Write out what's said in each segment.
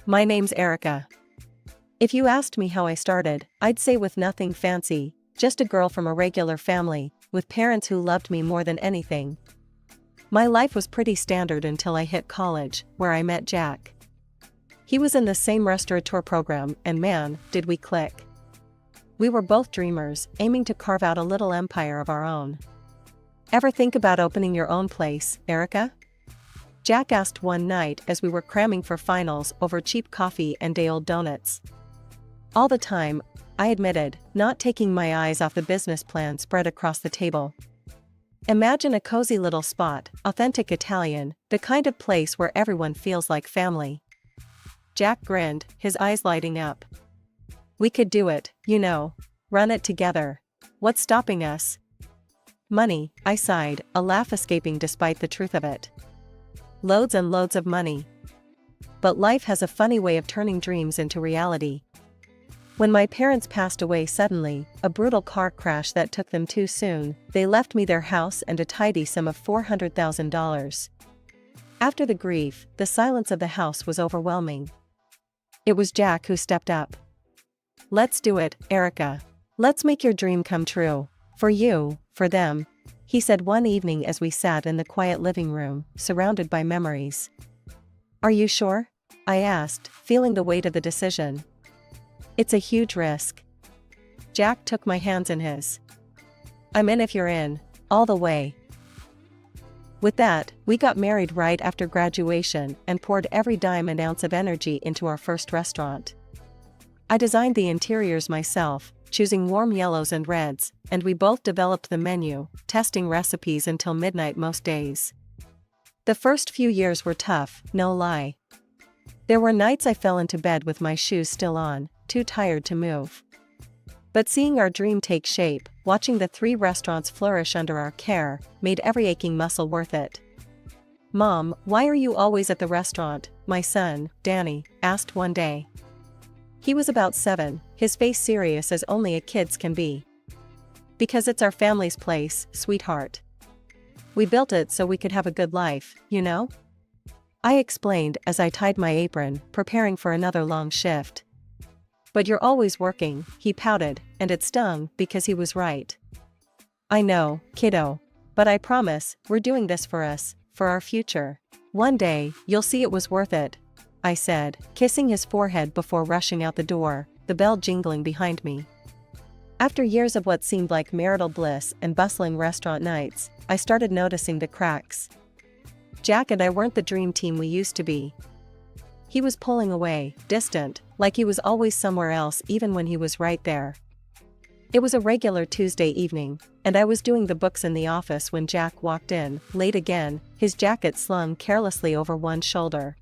My name's Erica. If you asked me how I started, I'd say with nothing fancy, just a girl from a regular family, with parents who loved me more than anything. My life was pretty standard until I hit college, where I met Jack. He was in the same restaurateur program, and man, did we click. We were both dreamers, aiming to carve out a little empire of our own. Ever think about opening your own place, Erica? Jack asked one night as we were cramming for finals over cheap coffee and day-old donuts. All the time, I admitted, not taking my eyes off the business plan spread across the table. Imagine a cozy little spot, authentic Italian, the kind of place where everyone feels like family. Jack grinned, his eyes lighting up. We could do it, you know. Run it together. What's stopping us? Money, I sighed, a laugh escaping despite the truth of it. Loads and loads of money. But life has a funny way of turning dreams into reality. When my parents passed away suddenly, a brutal car crash that took them too soon, they left me their house and a tidy sum of $400,000. After the grief, the silence of the house was overwhelming. It was Jack who stepped up. Let's do it, Erica. Let's make your dream come true. For you, for them, he said one evening as we sat in the quiet living room, surrounded by memories. Are you sure? I asked, feeling the weight of the decision. It's a huge risk. Jack took my hands in his. I'm in if you're in, all the way. With that, we got married right after graduation and poured every dime and ounce of energy into our first restaurant. I designed the interiors myself, choosing warm yellows and reds, and we both developed the menu, testing recipes until midnight most days. The first few years were tough, no lie. There were nights I fell into bed with my shoes still on, too tired to move. But seeing our dream take shape, watching the 3 restaurants flourish under our care, made every aching muscle worth it. Mom, why are you always at the restaurant? My son, Danny, asked one day. He was about 7, his face serious as only a kid's can be. Because it's our family's place, sweetheart. We built it so we could have a good life, you know? I explained as I tied my apron, preparing for another long shift. But you're always working, he pouted, and it stung because he was right. I know, kiddo. But I promise, we're doing this for us, for our future. One day, you'll see it was worth it, I said, kissing his forehead before rushing out the door, the bell jingling behind me. After years of what seemed like marital bliss and bustling restaurant nights, I started noticing the cracks. Jack and I weren't the dream team we used to be. He was pulling away, distant, like he was always somewhere else even when he was right there. It was a regular Tuesday evening, and I was doing the books in the office when Jack walked in, late again, his jacket slung carelessly over one shoulder.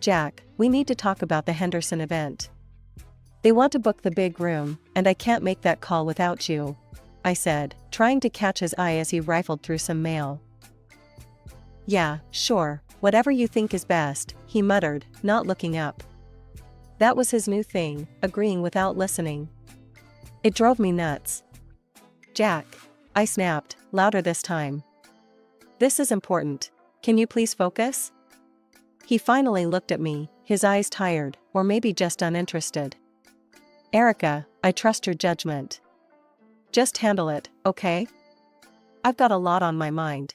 Jack, we need to talk about the Henderson event. They want to book the big room, and I can't make that call without you, I said, trying to catch his eye as he rifled through some mail. Yeah, sure, whatever you think is best, he muttered, not looking up. That was his new thing, agreeing without listening. It drove me nuts. Jack, I snapped, louder this time. This is important. Can you please focus? He finally looked at me, his eyes tired, or maybe just uninterested. Erica, I trust your judgment. Just handle it, okay? I've got a lot on my mind.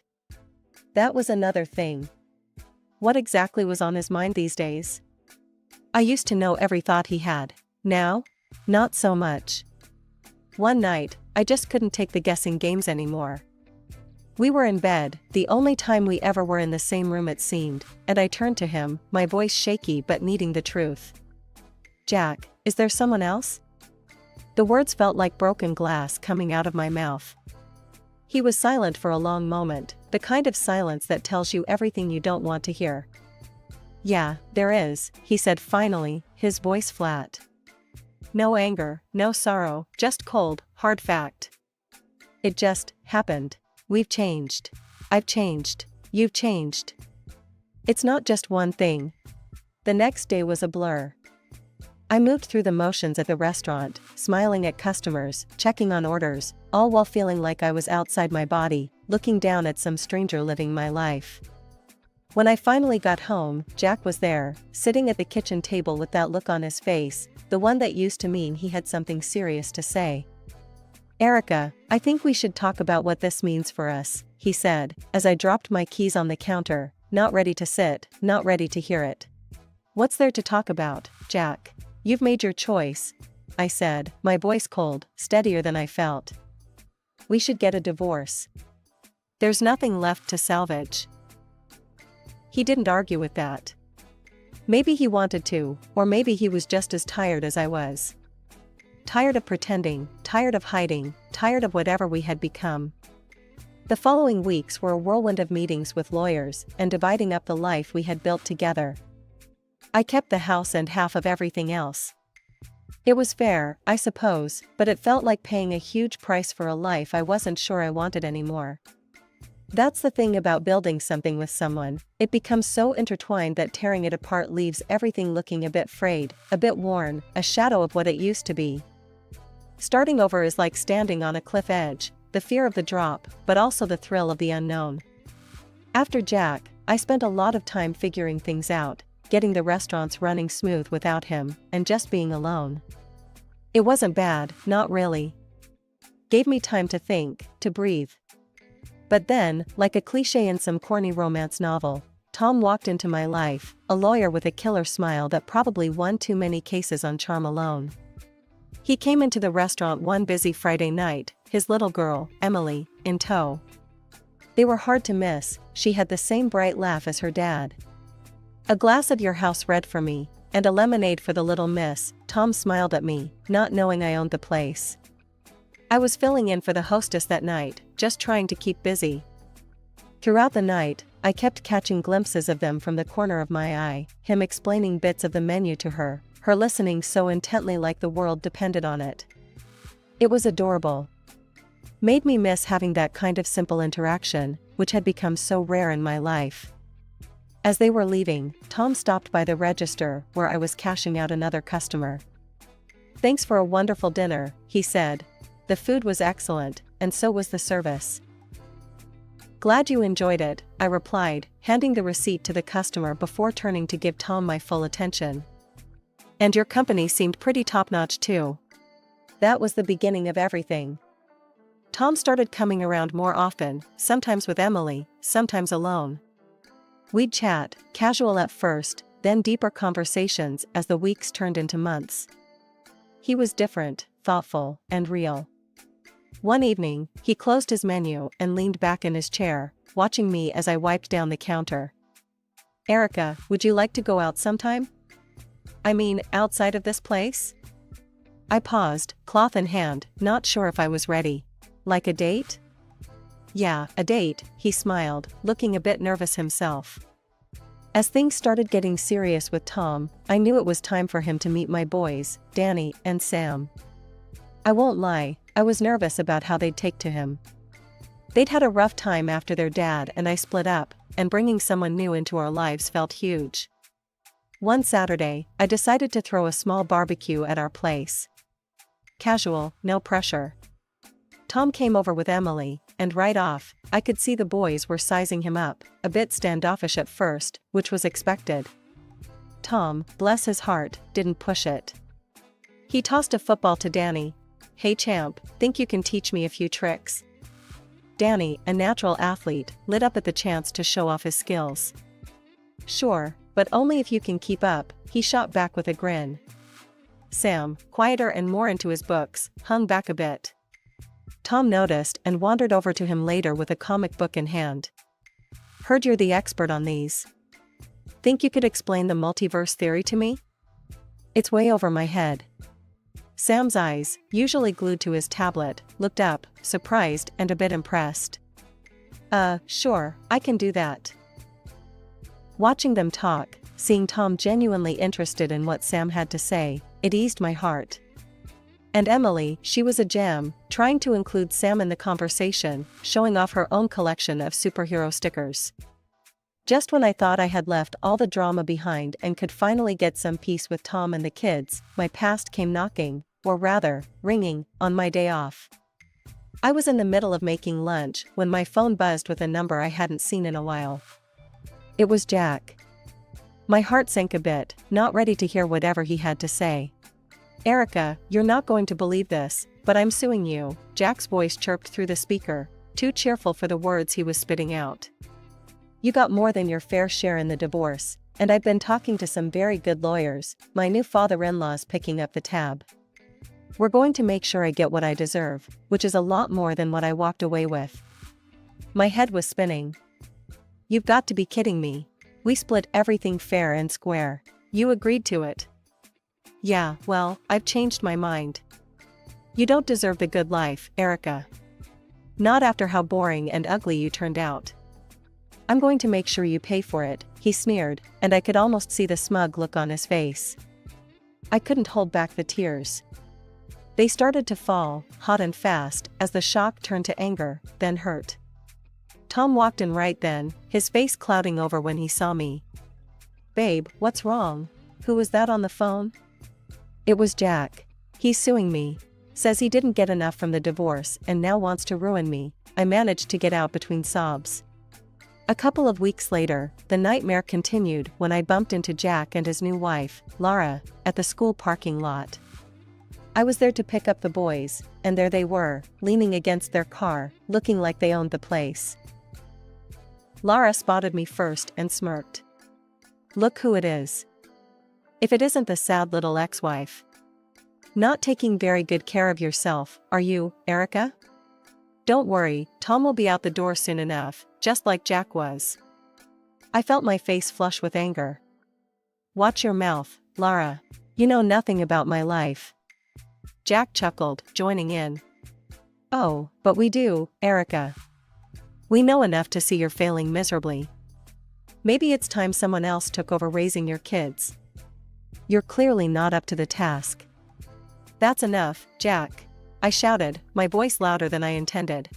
That was another thing. What exactly was on his mind these days? I used to know every thought he had. Now? Not so much. One night, I just couldn't take the guessing games anymore. We were in bed, the only time we ever were in the same room it seemed, and I turned to him, my voice shaky but needing the truth. Jack, is there someone else? The words felt like broken glass coming out of my mouth. He was silent for a long moment, the kind of silence that tells you everything you don't want to hear. Yeah, there is, he said finally, his voice flat. No anger, no sorrow, just cold, hard fact. It just happened. We've changed. I've changed. You've changed. It's not just one thing. The next day was a blur. I moved through the motions at the restaurant, smiling at customers, checking on orders, all while feeling like I was outside my body, looking down at some stranger living my life. When I finally got home, Jack was there, sitting at the kitchen table with that look on his face, the one that used to mean he had something serious to say. "Erica, I think we should talk about what this means for us," he said, as I dropped my keys on the counter, not ready to sit, not ready to hear it. "What's there to talk about, Jack? You've made your choice," I said, my voice cold, steadier than I felt. "We should get a divorce. There's nothing left to salvage." He didn't argue with that. Maybe he wanted to, or maybe he was just as tired as I was. Tired of pretending, tired of hiding, tired of whatever we had become. The following weeks were a whirlwind of meetings with lawyers and dividing up the life we had built together. I kept the house and half of everything else. It was fair, I suppose, but it felt like paying a huge price for a life I wasn't sure I wanted anymore. That's the thing about building something with someone, it becomes so intertwined that tearing it apart leaves everything looking a bit frayed, a bit worn, a shadow of what it used to be. Starting over is like standing on a cliff edge, the fear of the drop, but also the thrill of the unknown. After Jack, I spent a lot of time figuring things out, getting the restaurants running smooth without him, and just being alone. It wasn't bad, not really. Gave me time to think, to breathe. But then, like a cliché in some corny romance novel, Tom walked into my life, a lawyer with a killer smile that probably won too many cases on charm alone. He came into the restaurant one busy Friday night, his little girl, Emily, in tow. They were hard to miss, she had the same bright laugh as her dad. "A glass of your house red for me, and a lemonade for the little miss," Tom smiled at me, not knowing I owned the place. I was filling in for the hostess that night, just trying to keep busy. Throughout the night, I kept catching glimpses of them from the corner of my eye, him explaining bits of the menu to her, her listening so intently like the world depended on it. It was adorable. Made me miss having that kind of simple interaction, which had become so rare in my life. As they were leaving, Tom stopped by the register where I was cashing out another customer. "Thanks for a wonderful dinner," he said. "The food was excellent, and so was the service." "Glad you enjoyed it," I replied, handing the receipt to the customer before turning to give Tom my full attention. "And your company seemed pretty top-notch too." That was the beginning of everything. Tom started coming around more often, sometimes with Emily, sometimes alone. We'd chat, casual at first, then deeper conversations as the weeks turned into months. He was different, thoughtful, and real. One evening, he closed his menu and leaned back in his chair, watching me as I wiped down the counter. "Erica, would you like to go out sometime? I mean, outside of this place?" I paused, cloth in hand, not sure if I was ready. "Like a date?" "Yeah, a date," he smiled, looking a bit nervous himself. As things started getting serious with Tom, I knew it was time for him to meet my boys, Danny and Sam. I won't lie, I was nervous about how they'd take to him. They'd had a rough time after their dad and I split up, and bringing someone new into our lives felt huge. One Saturday, I decided to throw a small barbecue at our place. Casual, no pressure. Tom came over with Emily, and right off, I could see the boys were sizing him up, a bit standoffish at first, which was expected. Tom, bless his heart, didn't push it. He tossed a football to Danny. "Hey champ, think you can teach me a few tricks?" Danny, a natural athlete, lit up at the chance to show off his skills. "Sure, but only if you can keep up," he shot back with a grin. Sam, quieter and more into his books, hung back a bit. Tom noticed and wandered over to him later with a comic book in hand. "Heard you're the expert on these. Think you could explain the multiverse theory to me?" It's way over my head. Sam's eyes, usually glued to his tablet, looked up, surprised and a bit impressed. Sure, I can do that." Watching them talk, seeing Tom genuinely interested in what Sam had to say, it eased my heart. And Emily, she was a gem, trying to include Sam in the conversation, showing off her own collection of superhero stickers. Just when I thought I had left all the drama behind and could finally get some peace with Tom and the kids, my past came knocking, or rather, ringing, on my day off. I was in the middle of making lunch when my phone buzzed with a number I hadn't seen in a while. It was Jack. My heart sank a bit, not ready to hear whatever he had to say. Erica, you're not going to believe this, but I'm suing you, Jack's voice chirped through the speaker, too cheerful for the words he was spitting out. You got more than your fair share in the divorce, and I've been talking to some very good lawyers, my new father-in-law's picking up the tab. We're going to make sure I get what I deserve, which is a lot more than what I walked away with. My head was spinning. You've got to be kidding me. We split everything fair and square. You agreed to it. Yeah, well, I've changed my mind. You don't deserve the good life, Erica. Not after how boring and ugly you turned out. I'm going to make sure you pay for it, he sneered, and I could almost see the smug look on his face. I couldn't hold back the tears. They started to fall, hot and fast, as the shock turned to anger, then hurt. Tom walked in right then, his face clouding over when he saw me. Babe, what's wrong? Who was that on the phone? It was Jack. He's suing me. Says he didn't get enough from the divorce and now wants to ruin me, I managed to get out between sobs. A couple of weeks later, the nightmare continued when I bumped into Jack and his new wife, Lara, at the school parking lot. I was there to pick up the boys, and there they were, leaning against their car, looking like they owned the place. Lara spotted me first and smirked. Look who it is. If it isn't the sad little ex-wife. Not taking very good care of yourself, are you, Erica? Don't worry, Tom will be out the door soon enough, just like Jack was. I felt my face flush with anger. Watch your mouth, Lara. You know nothing about my life. Jack chuckled, joining in. Oh, but we do, Erica. We know enough to see you're failing miserably. Maybe it's time someone else took over raising your kids. You're clearly not up to the task. That's enough, Jack, I shouted, my voice louder than I intended.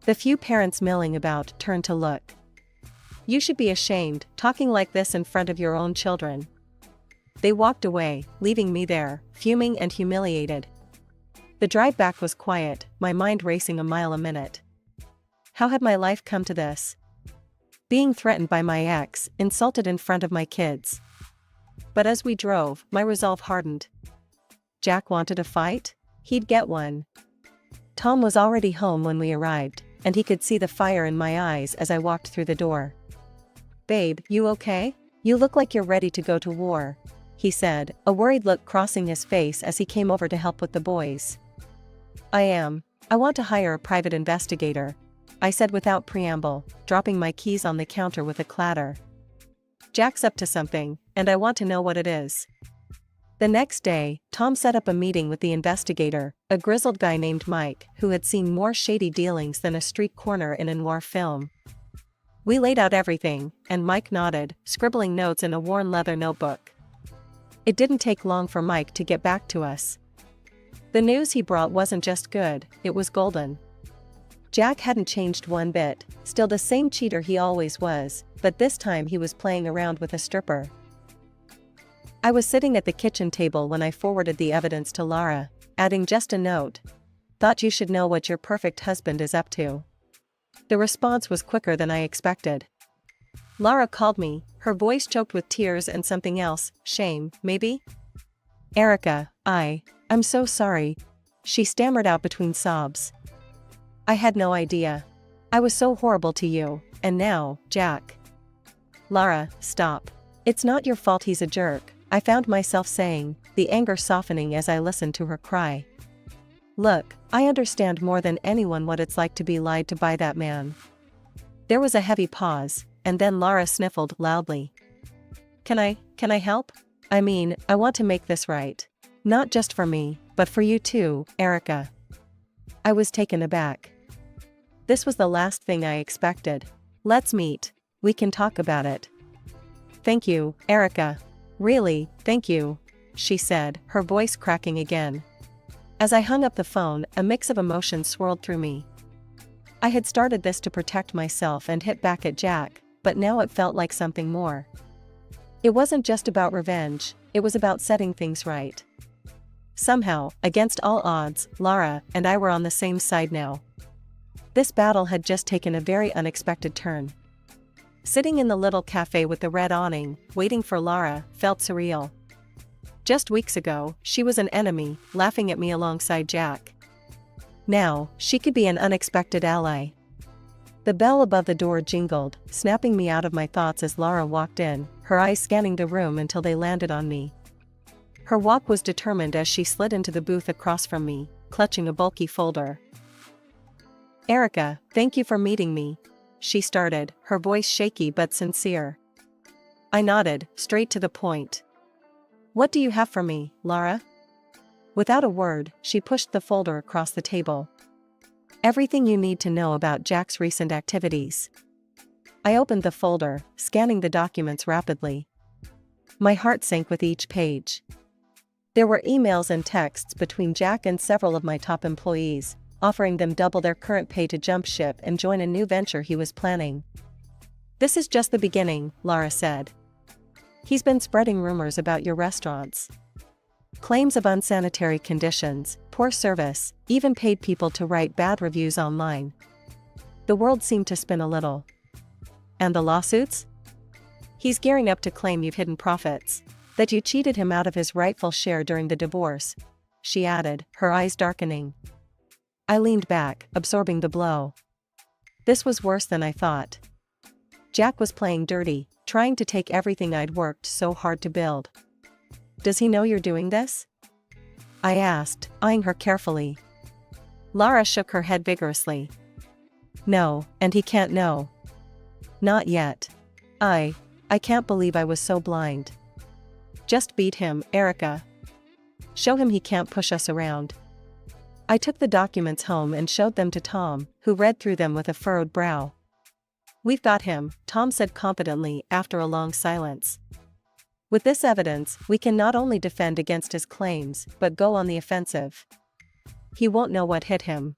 The few parents milling about turned to look. You should be ashamed, talking like this in front of your own children. They walked away, leaving me there, fuming and humiliated. The drive back was quiet, my mind racing a mile a minute. How had my life come to this? Being threatened by my ex, insulted in front of my kids. But as we drove, my resolve hardened. Jack wanted a fight? He'd get one. Tom was already home when we arrived, and he could see the fire in my eyes as I walked through the door. Babe, you okay? You look like you're ready to go to war, he said, a worried look crossing his face as he came over to help with the boys. I am. I want to hire a private investigator, I said without preamble, dropping my keys on the counter with a clatter. Jack's up to something, and I want to know what it is. The next day, Tom set up a meeting with the investigator, a grizzled guy named Mike, who had seen more shady dealings than a street corner in a noir film. We laid out everything, and Mike nodded, scribbling notes in a worn leather notebook. It didn't take long for Mike to get back to us. The news he brought wasn't just good, it was golden. Jack hadn't changed one bit, still the same cheater he always was, but this time he was playing around with a stripper. I was sitting at the kitchen table when I forwarded the evidence to Lara, adding just a note. Thought you should know what your perfect husband is up to. The response was quicker than I expected. Lara called me, her voice choked with tears and something else, shame, maybe? Erica, I'm so sorry, she stammered out between sobs. I had no idea. I was so horrible to you, and now, Jack. Lara, stop. It's not your fault he's a jerk, I found myself saying, the anger softening as I listened to her cry. Look, I understand more than anyone what it's like to be lied to by that man. There was a heavy pause, and then Lara sniffled loudly. Can I help? I mean, I want to make this right. Not just for me, but for you too, Erica. I was taken aback. This was the last thing I expected. Let's meet. We can talk about it. Thank you, Erica. Really, thank you, she said, her voice cracking again. As I hung up the phone, a mix of emotions swirled through me. I had started this to protect myself and hit back at Jack, but now it felt like something more. It wasn't just about revenge, it was about setting things right. Somehow, against all odds, Lara and I were on the same side now. This battle had just taken a very unexpected turn. Sitting in the little cafe with the red awning, waiting for Lara, felt surreal. Just weeks ago, she was an enemy, laughing at me alongside Jack. Now, she could be an unexpected ally. The bell above the door jingled, snapping me out of my thoughts as Lara walked in, her eyes scanning the room until they landed on me. Her walk was determined as she slid into the booth across from me, clutching a bulky folder. "Erica, thank you for meeting me," she started, her voice shaky but sincere. I nodded, straight to the point. "What do you have for me, Lara?" Without a word, she pushed the folder across the table. "Everything you need to know about Jack's recent activities." I opened the folder, scanning the documents rapidly. My heart sank with each page. There were emails and texts between Jack and several of my top employees, offering them double their current pay to jump ship and join a new venture he was planning. "This is just the beginning," Lara said. "He's been spreading rumors about your restaurants. Claims of unsanitary conditions, poor service, even paid people to write bad reviews online." The world seemed to spin a little. "And the lawsuits?" "He's gearing up to claim you've hidden profits, that you cheated him out of his rightful share during the divorce," she added, her eyes darkening. I leaned back, absorbing the blow. This was worse than I thought. Jack was playing dirty, trying to take everything I'd worked so hard to build. "Does he know you're doing this?" I asked, eyeing her carefully. Lara shook her head vigorously. "No, and he can't know. Not yet. I can't believe I was so blind. Just beat him, Erica. Show him he can't push us around." I took the documents home and showed them to Tom, who read through them with a furrowed brow. "We've got him," Tom said confidently after a long silence. "With this evidence, we can not only defend against his claims, but go on the offensive. He won't know what hit him."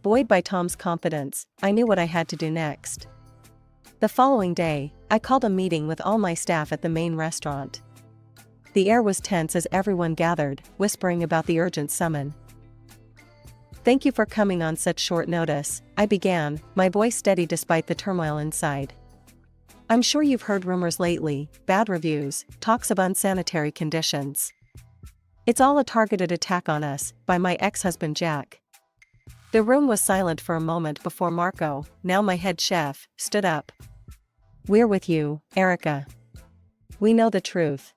Buoyed by Tom's confidence, I knew what I had to do next. The following day, I called a meeting with all my staff at the main restaurant. The air was tense as everyone gathered, whispering about the urgent summon. "Thank you for coming on such short notice," I began, my voice steady despite the turmoil inside. "I'm sure you've heard rumors lately, bad reviews, talks of unsanitary conditions. It's all a targeted attack on us, by my ex-husband Jack." The room was silent for a moment before Marco, now my head chef, stood up. "We're with you, Erica. We know the truth.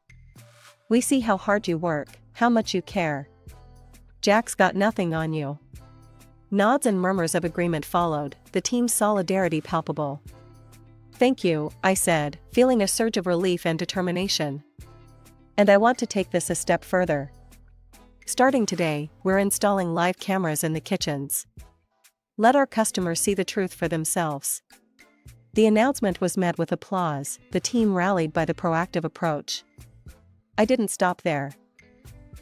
We see how hard you work, how much you care. Jack's got nothing on you." Nods and murmurs of agreement followed, the team's solidarity palpable. "Thank you," I said, feeling a surge of relief and determination. "And I want to take this a step further. Starting today, we're installing live cameras in the kitchens. Let our customers see the truth for themselves." The announcement was met with applause, the team rallied by the proactive approach. I didn't stop there.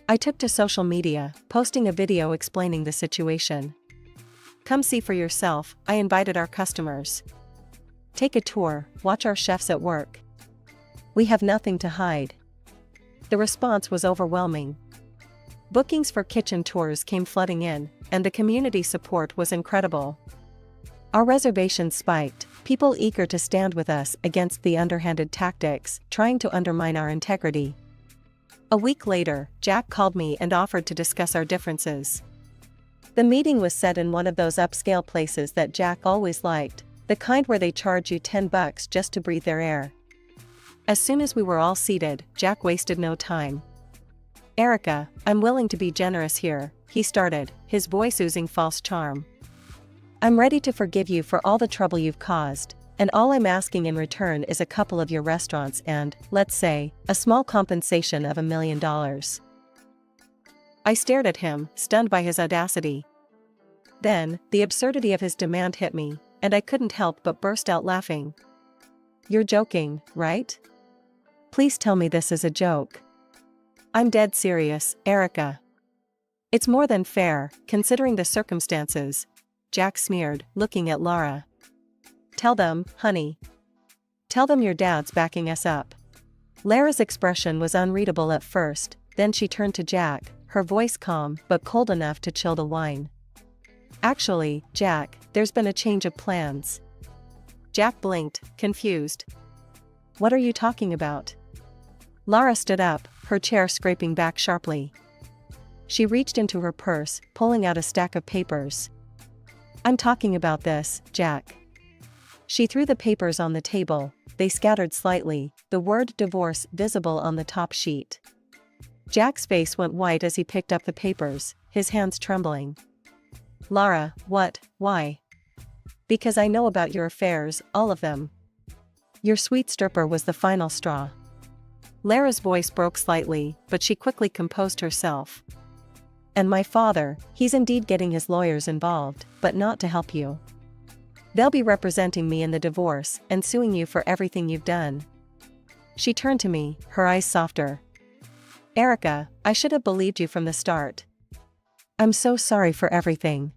I took to social media, posting a video explaining the situation. "Come see for yourself," I invited our customers. "Take a tour, watch our chefs at work. We have nothing to hide." The response was overwhelming. Bookings for kitchen tours came flooding in, and the community support was incredible. Our reservations spiked, people eager to stand with us against the underhanded tactics, trying to undermine our integrity. A week later, Jack called me and offered to discuss our differences. The meeting was set in one of those upscale places that Jack always liked, the kind where they charge you $10 just to breathe their air. As soon as we were all seated, Jack wasted no time. "Erica, I'm willing to be generous here," he started, his voice oozing false charm. "I'm ready to forgive you for all the trouble you've caused, and all I'm asking in return is a couple of your restaurants and, let's say, a small compensation of $1 million. I stared at him, stunned by his audacity. Then, the absurdity of his demand hit me, and I couldn't help but burst out laughing. "You're joking, right? Please tell me this is a joke." "I'm dead serious, Erica. It's more than fair, considering the circumstances," Jack sneered, looking at Lara. "Tell them, honey. Tell them your dad's backing us up." Lara's expression was unreadable at first, then she turned to Jack, her voice calm but cold enough to chill the wine. "Actually, Jack, there's been a change of plans. Jack blinked, confused. What are you talking about? Lara stood up, her chair scraping back sharply. She reached into her purse, pulling out a stack of papers. I'm talking about this, Jack. She threw the papers on the table, they scattered slightly, the word divorce visible on the top sheet. Jack's face went white as he picked up the papers, his hands trembling. Lara, what, why? Because I know about your affairs, all of them. Your sweet stripper was the final straw. Lara's voice broke slightly, but she quickly composed herself. And my father, he's indeed getting his lawyers involved, but not to help you. They'll be representing me in the divorce and suing you for everything you've done. She turned to me, her eyes softer. Erica, I should have believed you from the start. I'm so sorry for everything.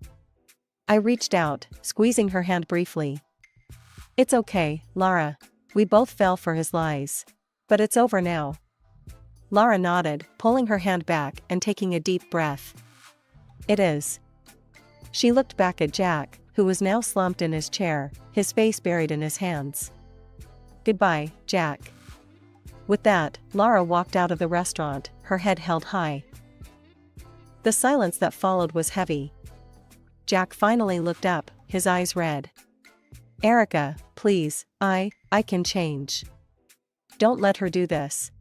I reached out, squeezing her hand briefly. It's okay, Lara. We both fell for his lies. But it's over now. Lara nodded, pulling her hand back and taking a deep breath. It is. She looked back at Jack, who was now slumped in his chair, his face buried in his hands. Goodbye, Jack. With that, Lara walked out of the restaurant, her head held high. The silence that followed was heavy. Jack finally looked up, his eyes red. Erica, please, I can change. Don't let her do this.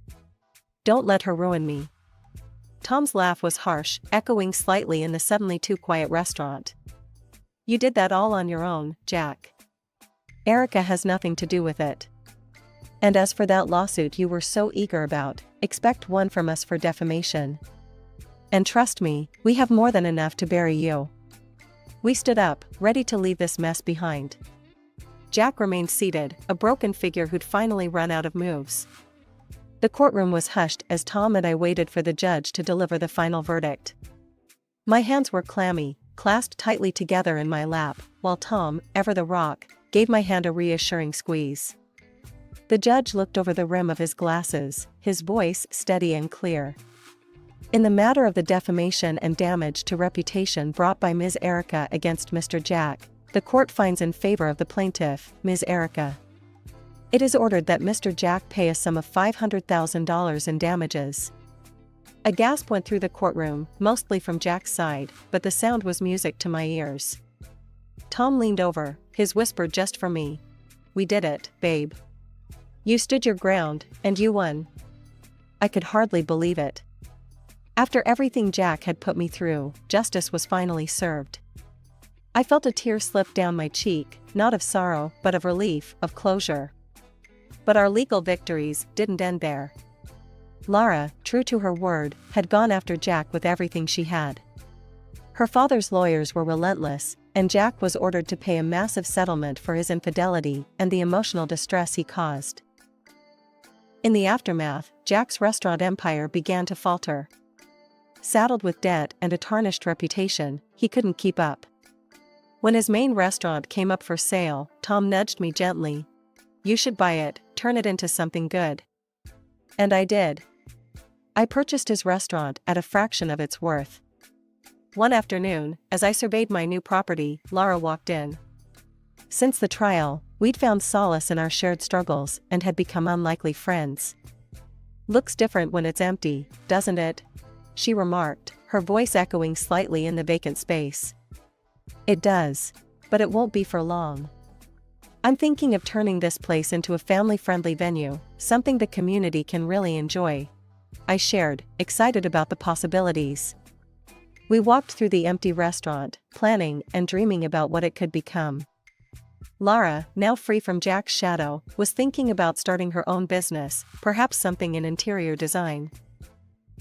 Don't let her ruin me. Tom's laugh was harsh, echoing slightly in the suddenly too quiet restaurant. You did that all on your own, Jack. Erica has nothing to do with it. And as for that lawsuit you were so eager about, expect one from us for defamation. And trust me, we have more than enough to bury you. We stood up, ready to leave this mess behind. Jack remained seated, a broken figure who'd finally run out of moves. The courtroom was hushed as Tom and I waited for the judge to deliver the final verdict. My hands were clammy, clasped tightly together in my lap, while Tom, ever the rock, gave my hand a reassuring squeeze. The judge looked over the rim of his glasses, his voice steady and clear. In the matter of the defamation and damage to reputation brought by Ms. Erica against Mr. Jack, the court finds in favor of the plaintiff, Ms. Erica. It is ordered that Mr. Jack pay a sum of $500,000 in damages. A gasp went through the courtroom, mostly from Jack's side, but the sound was music to my ears. Tom leaned over, his whisper just for me. We did it, babe. You stood your ground, and you won. I could hardly believe it. After everything Jack had put me through, justice was finally served. I felt a tear slip down my cheek, not of sorrow, but of relief, of closure. But our legal victories didn't end there. Lara, true to her word, had gone after Jack with everything she had. Her father's lawyers were relentless, and Jack was ordered to pay a massive settlement for his infidelity and the emotional distress he caused. In the aftermath, Jack's restaurant empire began to falter. Saddled with debt and a tarnished reputation, he couldn't keep up. When his main restaurant came up for sale, Tom nudged me gently. You should buy it, turn it into something good. And I did. I purchased his restaurant at a fraction of its worth. One afternoon, as I surveyed my new property, Lara walked in. Since the trial, we'd found solace in our shared struggles and had become unlikely friends. Looks different when it's empty, doesn't it? She remarked, her voice echoing slightly in the vacant space. It does. But it won't be for long. I'm thinking of turning this place into a family-friendly venue, something the community can really enjoy. I shared, excited about the possibilities. We walked through the empty restaurant, planning and dreaming about what it could become. Lara, now free from Jack's shadow, was thinking about starting her own business, perhaps something in interior design.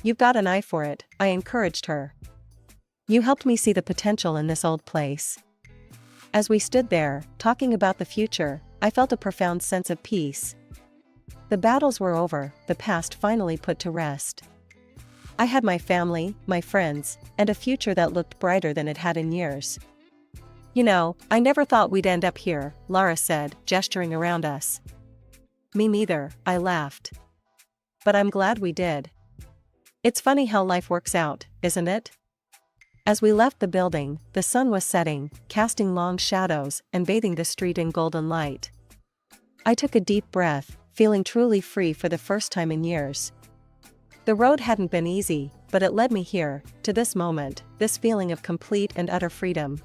You've got an eye for it, I encouraged her. You helped me see the potential in this old place. As we stood there, talking about the future, I felt a profound sense of peace. The battles were over, the past finally put to rest. I had my family, my friends, and a future that looked brighter than it had in years. You know, I never thought we'd end up here, Lara said, gesturing around us. Me neither, I laughed. But I'm glad we did. It's funny how life works out, isn't it? As we left the building, the sun was setting, casting long shadows and bathing the street in golden light. I took a deep breath, feeling truly free for the first time in years. The road hadn't been easy, but it led me here, to this moment, this feeling of complete and utter freedom.